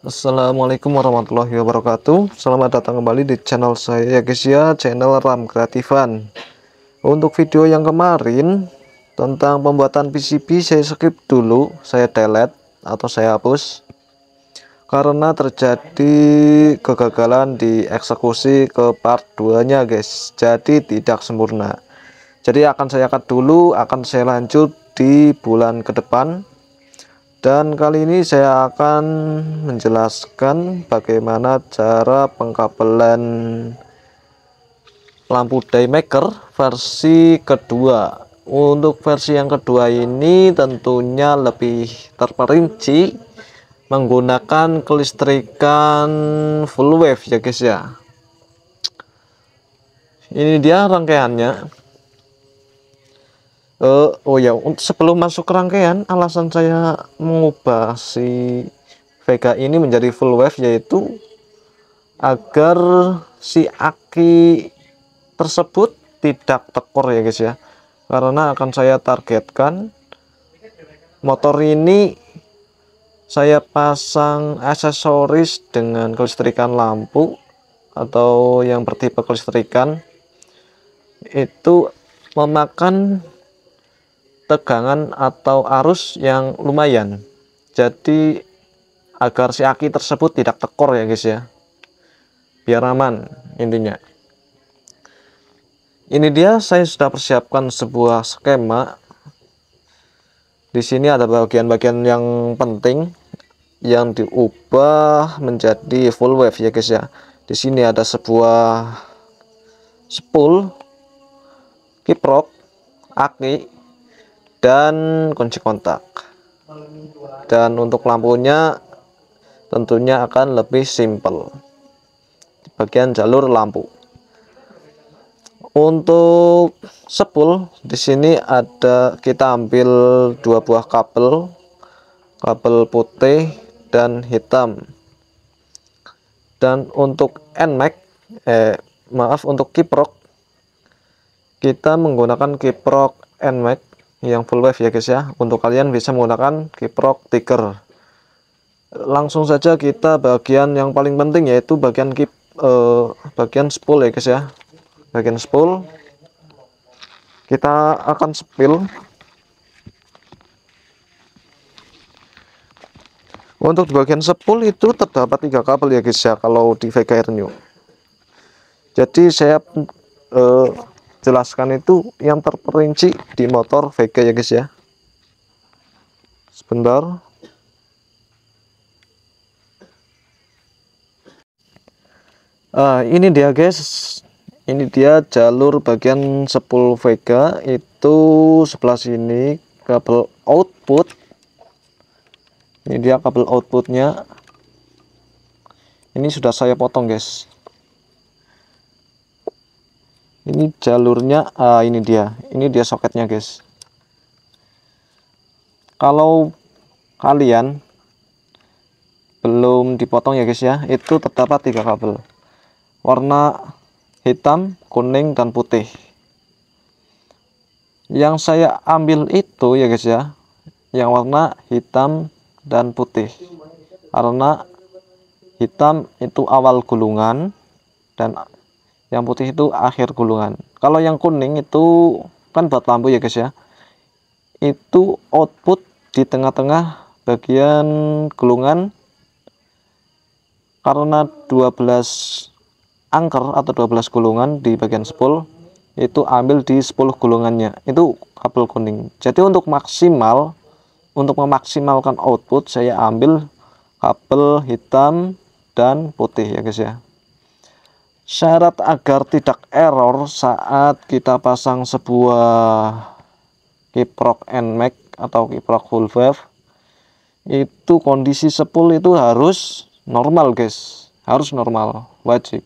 Assalamualaikum warahmatullahi wabarakatuh. Selamat datang kembali di channel saya ya guys ya, channel Ram Kreatifan. Untuk video yang kemarin tentang pembuatan PCB saya skip dulu, saya delete atau saya hapus karena terjadi kegagalan di eksekusi ke part 2 nya guys, jadi tidak sempurna. Jadi akan saya cut dulu, akan saya lanjut di bulan ke depan. Dan kali ini saya akan menjelaskan bagaimana cara pengkabelan lampu daymaker versi kedua. Untuk versi yang kedua ini tentunya lebih terperinci menggunakan kelistrikan full wave ya guys ya. Ini dia rangkaiannya. Oh ya, sebelum masuk ke rangkaian, alasan saya mengubah si Vega ini menjadi full wave yaitu agar si aki tersebut tidak tekor ya guys ya, karena akan saya targetkan motor ini saya pasang aksesoris dengan kelistrikan lampu atau yang bertipe kelistrikan itu memakan tegangan atau arus yang lumayan, jadi agar si aki tersebut tidak tekor ya guys ya, biar aman intinya. Ini dia, saya sudah persiapkan sebuah skema. Di sini ada bagian-bagian yang penting yang diubah menjadi full wave ya guys ya. Di sini ada sebuah spool, kiprok, aki, dan kunci kontak. Dan untuk lampunya tentunya akan lebih simple di bagian jalur lampu. Untuk spool di sini ada, kita ambil dua buah kabel putih dan hitam. Dan untuk NMAX untuk kiprok, kita menggunakan kiprok NMAX yang full wave ya guys ya. Untuk kalian bisa menggunakan kiprok Tiger. Langsung saja kita bagian yang paling penting yaitu bagian bagian spool ya guys ya. Bagian spool kita akan spill. Untuk di bagian spool itu terdapat 3 kabel ya guys ya kalau di Vega Air New. Jadi saya jelaskan itu yang terperinci di motor Vega ya guys ya. Sebentar. Ini dia guys. Ini dia jalur bagian spool Vega, itu sebelah sini kabel output. Ini dia kabel outputnya. Ini sudah saya potong guys. Ini jalurnya, ini dia soketnya guys. Kalau kalian belum dipotong ya guys ya, itu terdapat 3 kabel warna hitam, kuning, dan putih. Yang saya ambil itu ya guys ya, yang warna hitam dan putih, karena hitam itu awal gulungan dan yang putih itu akhir gulungan. Kalau yang kuning itu kan buat lampu ya guys ya, itu output di tengah-tengah bagian gulungan, karena 12 angker atau 12 gulungan di bagian spool itu ambil di 10 gulungannya, itu kabel kuning. Jadi untuk memaksimalkan output saya ambil kabel hitam dan putih ya guys ya. Syarat agar tidak error saat kita pasang sebuah kiprok NMAX atau kiprok full wave, itu kondisi spool itu harus normal guys, harus normal, wajib.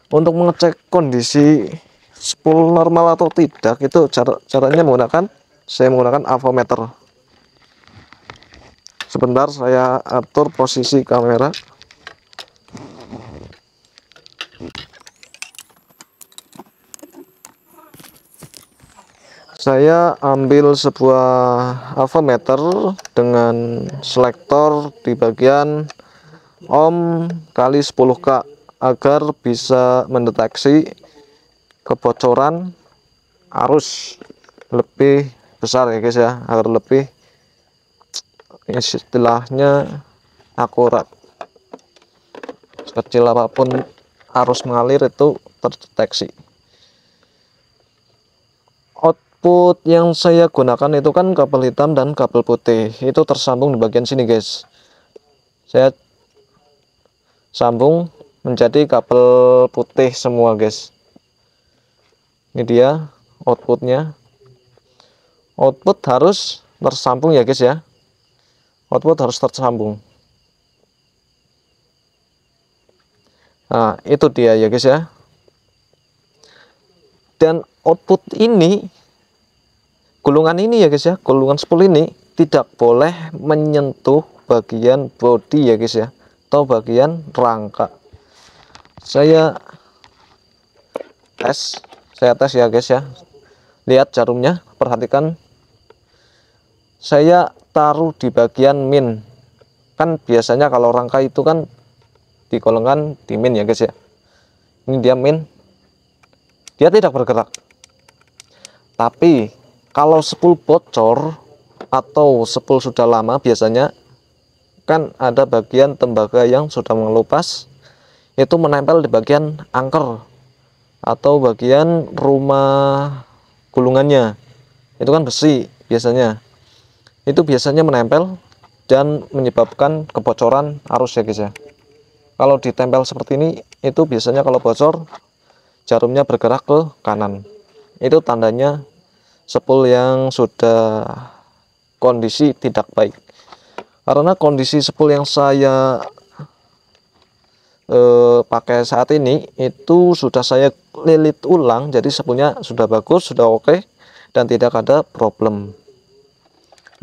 Untuk mengecek kondisi spool normal atau tidak itu caranya saya menggunakan avometer. Sebentar saya atur posisi kamera. Saya ambil sebuah avometer dengan selektor di bagian ohm kali 10K agar bisa mendeteksi kebocoran arus lebih besar ya guys ya, agar lebih istilahnya akurat. Sekecil apapun arus mengalir itu terdeteksi. Output yang saya gunakan itu kan kabel hitam dan kabel putih, itu tersambung di bagian sini guys. Saya sambung menjadi kabel putih semua guys. Ini dia outputnya. Output harus tersambung ya guys ya, output harus tersambung. Nah itu dia ya guys ya. Dan output ini, gulungan ini ya guys ya, gulungan spool ini tidak boleh menyentuh bagian bodi ya guys ya, atau bagian rangka. Saya tes ya guys ya. Lihat jarumnya, perhatikan. Saya taruh di bagian min. Kan biasanya kalau rangka itu kan digolongkan di min ya guys ya. Ini dia min. Dia tidak bergerak. Tapi kalau spool bocor atau spool sudah lama, biasanya kan ada bagian tembaga yang sudah mengelupas, itu menempel di bagian angker atau bagian rumah gulungannya. Itu kan besi biasanya. Itu biasanya menempel dan menyebabkan kebocoran arus ya guys ya. Kalau ditempel seperti ini, itu biasanya kalau bocor jarumnya bergerak ke kanan. Itu tandanya spool yang sudah kondisi tidak baik. Karena kondisi spool yang saya pakai saat ini itu sudah saya lilit ulang, jadi spoolnya sudah bagus, sudah oke, dan tidak ada problem.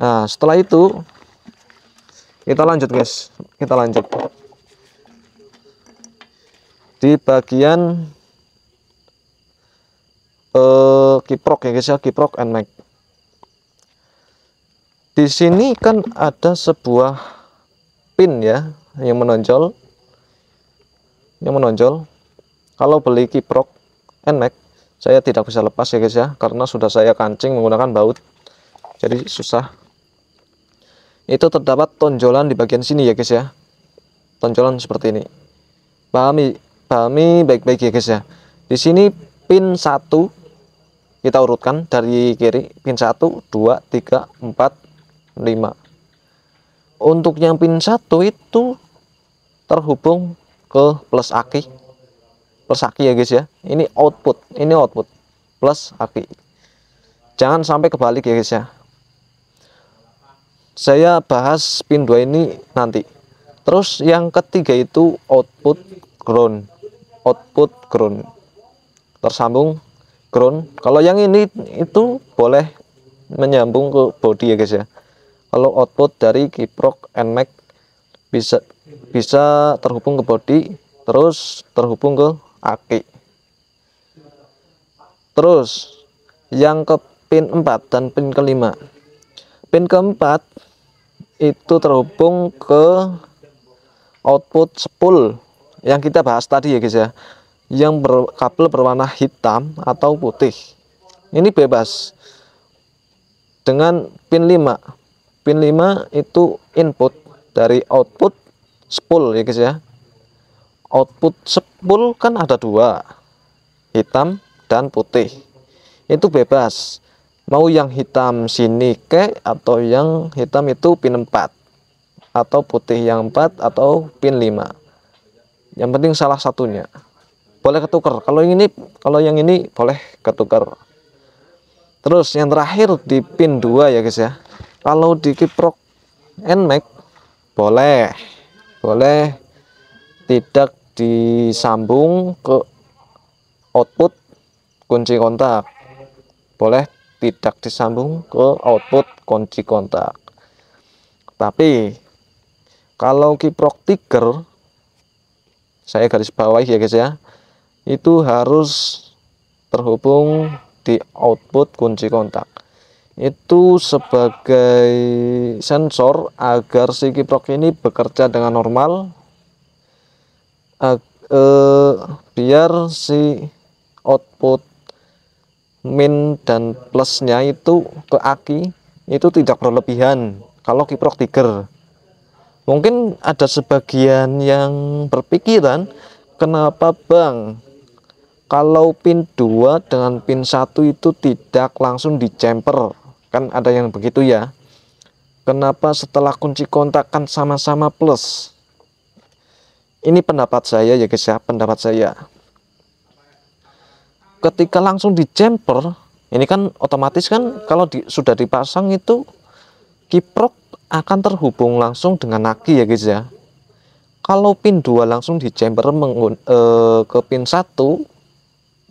Nah setelah itu kita lanjut guys, kita lanjut di bagian kiprok ya guys ya, kiprok NMAX. Di sini kan ada sebuah pin ya yang menonjol. Kalau beli kiprok NMAX saya tidak bisa lepas ya guys ya, karena sudah saya kancing menggunakan baut, jadi susah. Itu terdapat tonjolan di bagian sini ya guys ya, tonjolan seperti ini. Pahami baik-baik ya guys ya. Di sini pin 1 kita urutkan dari kiri, pin 1, 2, 3, 4, 5. Untuk yang pin 1 itu terhubung ke plus aki ya guys ya. Ini output plus aki. Jangan sampai kebalik ya guys ya. Saya bahas pin 2 ini nanti. Terus yang ketiga itu output ground. Tersambung ground. Kalau yang ini itu boleh menyambung ke body ya guys ya. Kalau output dari kiprok NMAX bisa terhubung ke body, terus terhubung ke aki. Terus yang ke pin 4 dan pin kelima. Pin keempat itu terhubung ke output spool yang kita bahas tadi ya guys ya, yang kabel berwarna hitam atau putih. Ini bebas dengan pin 5. Pin 5 itu input dari output spool ya guys ya. Output spool kan ada 2, hitam dan putih. Itu bebas, mau yang hitam sini atau yang hitam itu pin 4, atau putih yang 4, atau pin 5. Yang penting salah satunya. Boleh ketukar. Kalau yang ini boleh ketukar. Terus yang terakhir di pin 2 ya guys ya. Kalau di kiprok NMAX boleh tidak disambung ke output kunci kontak. Boleh tidak disambung ke output kunci kontak. Tapi kalau kiprok Tiger, saya garis bawahi ya guys ya, itu harus terhubung di output kunci kontak. Itu sebagai sensor agar si kiprok ini bekerja dengan normal, biar si output min dan plusnya itu ke aki itu tidak berlebihan kalau kiprok trigger. Mungkin ada sebagian yang berpikiran, kenapa bang kalau pin 2 dengan pin 1 itu tidak langsung di jumper, kan ada yang begitu ya, kenapa setelah kunci kontak kan sama-sama plus. Ini pendapat saya ya guys ya, pendapat saya, ketika langsung di jumper ini kan otomatis kan kalau sudah dipasang itu kiprok akan terhubung langsung dengan aki ya guys ya. Kalau pin 2 langsung di jumper ke pin 1,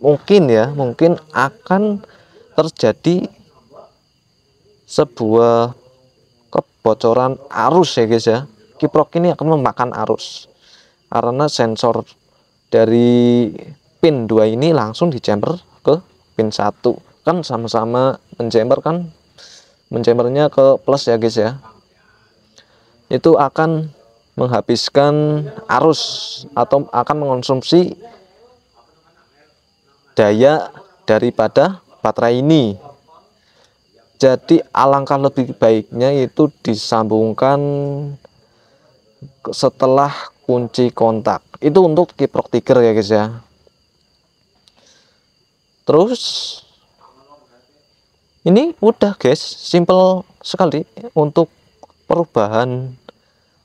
mungkin akan terjadi sebuah kebocoran arus ya guys ya. Kiprok ini akan memakan arus karena sensor dari pin 2 ini langsung di jumper ke pin 1, kan sama-sama menjumper kan, menjumpernya ke plus ya guys ya. Itu akan menghabiskan arus atau akan mengonsumsi daya daripada baterai ini. Jadi alangkah lebih baiknya itu disambungkan setelah kunci kontak. Itu untuk kiprok trigger ya guys ya. Terus ini mudah guys, simple sekali untuk perubahan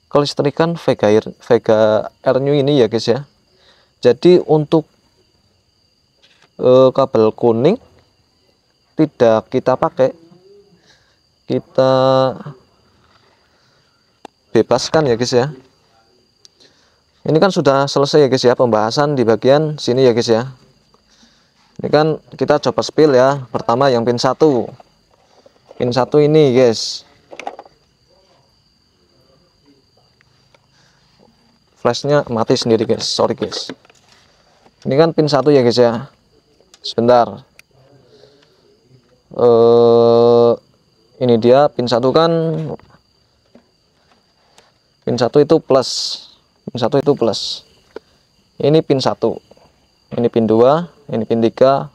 kelistrikan Vega R New ini ya guys ya. Jadi untuk kabel kuning tidak kita pakai, kita bebaskan ya guys ya. Ini kan sudah selesai ya guys ya pembahasan di bagian sini ya guys ya. Ini kan kita coba spill ya. Pertama yang pin 1. Pin 1 ini guys. Flashnya mati sendiri guys, sorry guys. Ini kan pin 1 ya guys ya. Sebentar. Ini dia pin 1 kan. Pin 1 itu plus. Pin 1 itu plus. Ini pin 1. Ini pin 2, ini pin 3,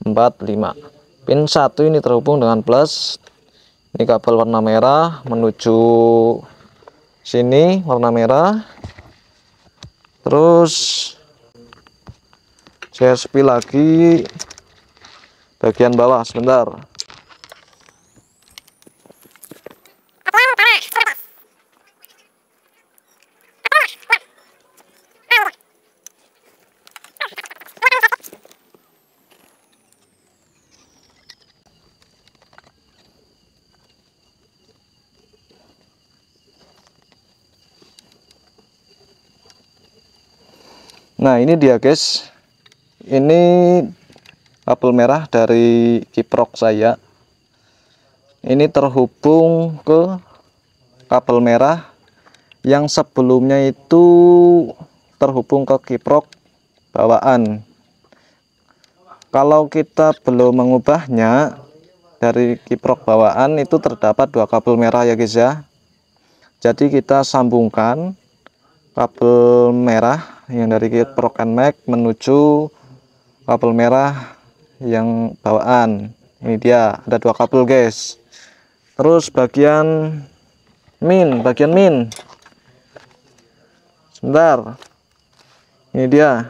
4, 5. Pin 1 ini terhubung dengan plus. Ini kabel warna merah menuju sini warna merah. Terus saya spill lagi bagian bawah sebentar. Nah ini dia guys, ini kabel merah dari kiprok saya, ini terhubung ke kabel merah yang sebelumnya itu terhubung ke kiprok bawaan. Kalau kita belum mengubahnya, dari kiprok bawaan itu terdapat 2 kabel merah ya guys ya. Jadi kita sambungkan kabel merah yang dari kiprok NMAX menuju kabel merah yang bawaan. Ini dia ada 2 kabel guys. Terus bagian min sebentar, ini dia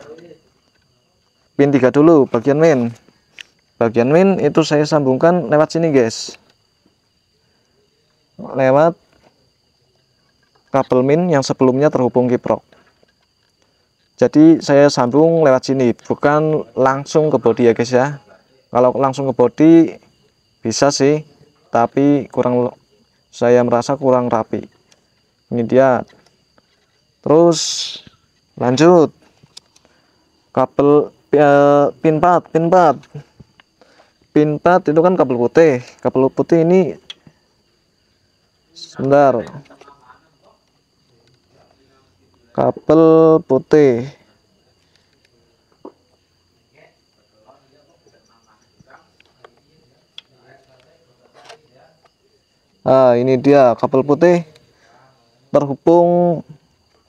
pin 3 dulu. Bagian min itu saya sambungkan lewat sini guys, lewat kabel min yang sebelumnya terhubung kiprok. Jadi saya sambung lewat sini, bukan langsung ke bodi ya guys ya. Kalau langsung ke bodi bisa sih, tapi saya merasa kurang rapi. Ini dia. Terus lanjut kabel pin 4 itu kan kabel putih ini sebentar, kabel putih Nah, ini dia kabel putih terhubung.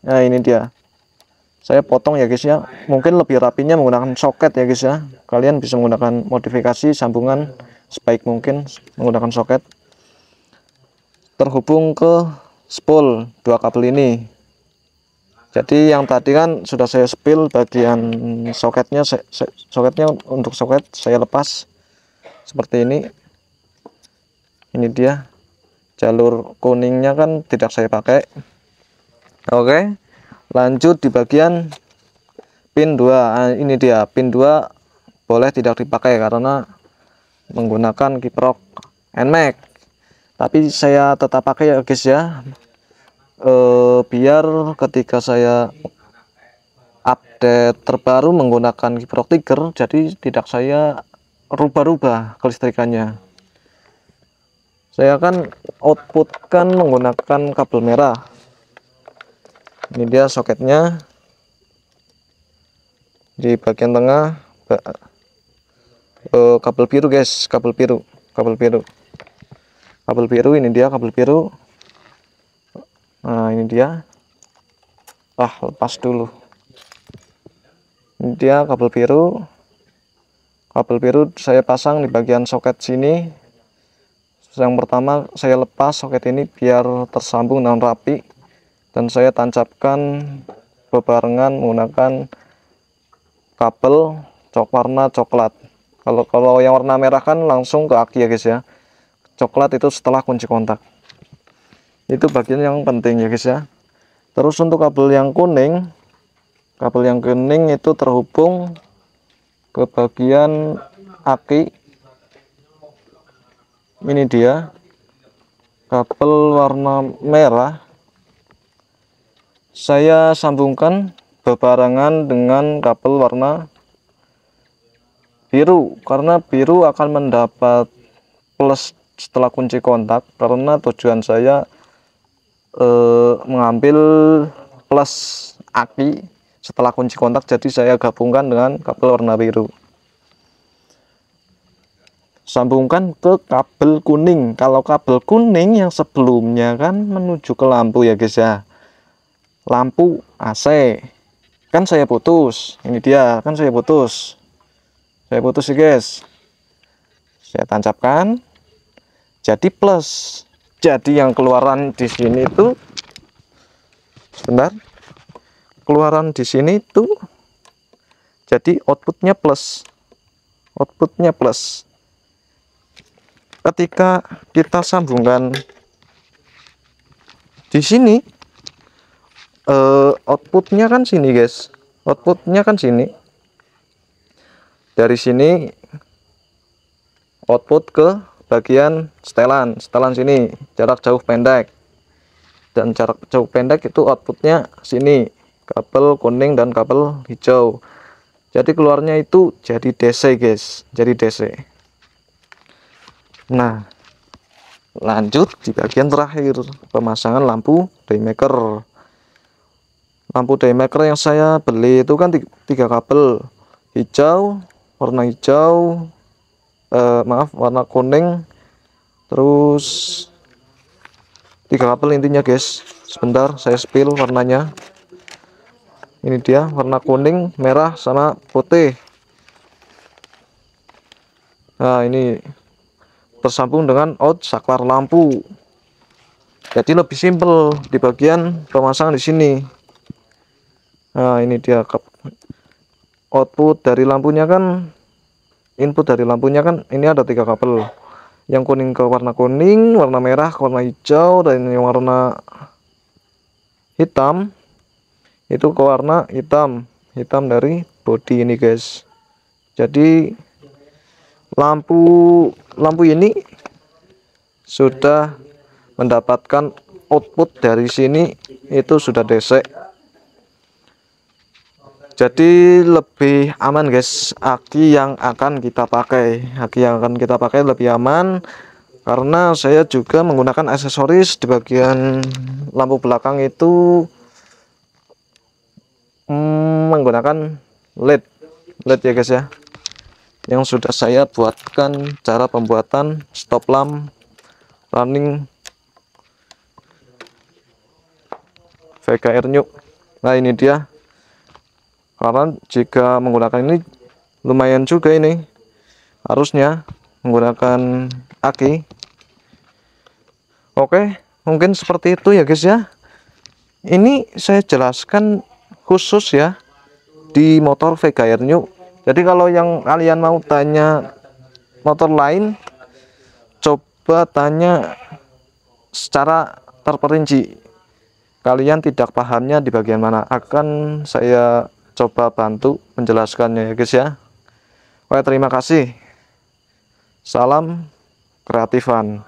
Nah, ini dia. Saya potong ya guys ya. Mungkin lebih rapinya menggunakan soket ya guys ya. Kalian bisa menggunakan modifikasi sambungan sebaik mungkin menggunakan soket. Terhubung ke spool dua kabel ini. Jadi yang tadi kan sudah saya spill bagian soketnya. Soketnya untuk soket saya lepas seperti ini. Ini dia. Jalur kuningnya kan tidak saya pakai. Oke, lanjut di bagian pin 2. Nah, ini dia pin 2 boleh tidak dipakai karena menggunakan kiprok NMAX, tapi saya tetap pakai ya guys ya, biar ketika saya update terbaru menggunakan kiprok Tiger, jadi tidak saya rubah-rubah kelistrikannya. Saya akan outputkan menggunakan kabel merah. Ini dia soketnya di bagian tengah. Kabel biru guys, kabel biru ini dia kabel biru. Nah, ini dia. Lepas dulu. Ini dia kabel biru saya pasang di bagian soket sini. Yang pertama saya lepas soket ini biar tersambung dengan rapi, dan saya tancapkan bebarengan menggunakan kabel warna coklat. Kalau yang warna merah kan langsung ke aki ya guys ya. Coklat itu setelah kunci kontak. Itu bagian yang penting ya guys ya. Terus untuk kabel yang kuning itu terhubung ke bagian aki. Ini dia kabel warna merah. Saya sambungkan bebarengan dengan kabel warna biru, karena biru akan mendapat plus setelah kunci kontak, karena tujuan saya mengambil plus aki setelah kunci kontak, jadi saya gabungkan dengan kabel warna biru. Sambungkan ke kabel kuning. Kalau kabel kuning yang sebelumnya kan menuju ke lampu ya guys ya, lampu AC kan saya putus. Ini dia kan saya putus ya guys. Saya tancapkan jadi plus. Jadi yang keluaran di sini itu sebentar, keluaran di sini itu jadi outputnya plus. Ketika kita sambungkan di sini, outputnya kan sini guys, dari sini output ke bagian setelan sini, jarak jauh pendek, dan jarak jauh pendek itu outputnya sini, kabel kuning dan kabel hijau. Jadi keluarnya itu jadi DC guys, jadi DC. Nah, lanjut di bagian terakhir, pemasangan lampu daymaker. Lampu daymaker yang saya beli itu kan 3 kabel, hijau, warna hijau, warna kuning, terus 3 kabel intinya guys. Sebentar saya spill warnanya. Ini dia warna kuning, merah, sama putih. Nah, ini tersambung dengan out saklar lampu. Jadi lebih simpel di bagian pemasangan di sini. Nah, ini dia output dari lampunya kan, input dari lampunya kan ini ada 3 kabel. Yang kuning ke warna kuning, warna merah ke warna hijau, dan yang warna hitam itu ke warna hitam dari bodi ini guys. Jadi lampu ini sudah mendapatkan output dari sini itu sudah DC. Jadi lebih aman guys, aki yang akan kita pakai lebih aman, karena saya juga menggunakan aksesoris di bagian lampu belakang itu menggunakan LED ya guys ya, yang sudah saya buatkan cara pembuatan stop lamp running Vega Air New. Nah ini dia, karena jika menggunakan ini lumayan juga ini harusnya menggunakan aki. Oke, mungkin seperti itu ya guys ya. Ini saya jelaskan khusus ya di motor Vega Air New. Jadi kalau yang kalian mau tanya motor lain, coba tanya secara terperinci. Kalian tidak pahamnya di bagian mana, akan saya coba bantu menjelaskannya ya guys ya. Oke, terima kasih. Salam kreatifan.